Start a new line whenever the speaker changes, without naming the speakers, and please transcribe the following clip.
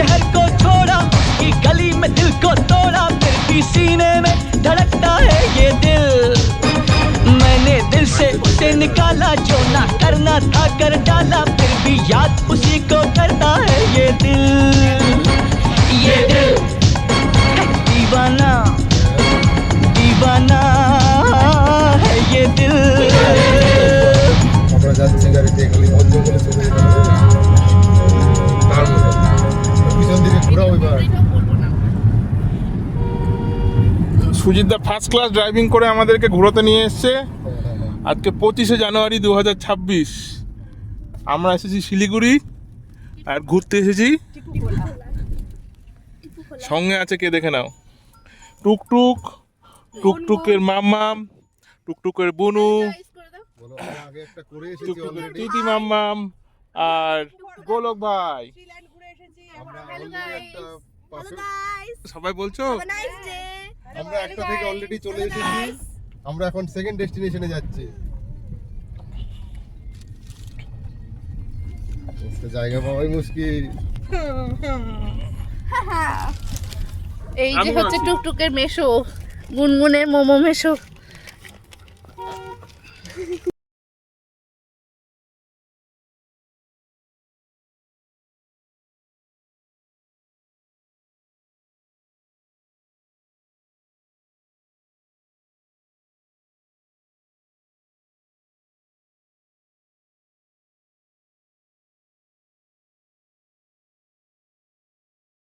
शहर को छोड़ा, उसकी गली में दिल को तोड़ा, फिर भी सीने में धड़कता है ये दिल। मैंने दिल से उसे निकाला, जो ना करना था कर डाला, फिर भी याद उसी को करता है ये दिल। ये दिल दीवाना दीवाना है ये दिल।
আমরা যাচ্ছি গাড়িতে খালি বন্ধ করে চলে যেতে হবে। পিছন দিকে ঘোরাও এবার।
সুজিতদা ফার্স্ট ক্লাস ড্রাইভিং করে আমাদেরকে ঘোরাতে নিয়ে এসছে। আজকে 25শে জানুয়ারি 2026। আমরা এসেছি শিলিগুড়ি আর ঘুরতে এসেছি। সঙ্গে আছে কে দেখে নাও, টুকটুক, টুকটুকের মাম্মাম, টুকটুকের বুনু,
বলো, আমরা আগে একটা করে এসেছি
টুকটুকের
অলরেডি।
তিতি মাম্মাম আর গোলক ভাই।
আমরা already একটা পাশে-
সবাই বলছো
আমরা একটা থেকে অলরেডি চলে এসেছি। আমরা এখন সেকেন্ড ডেস্টিনেশনে যাচ্ছি। একটা জায়গা পাওয়াই মুশকিল।
এই যে
আমি
হচ্ছে
আছি।
টুকটুকের মেশো, গুনগুনের মোমো মেশো।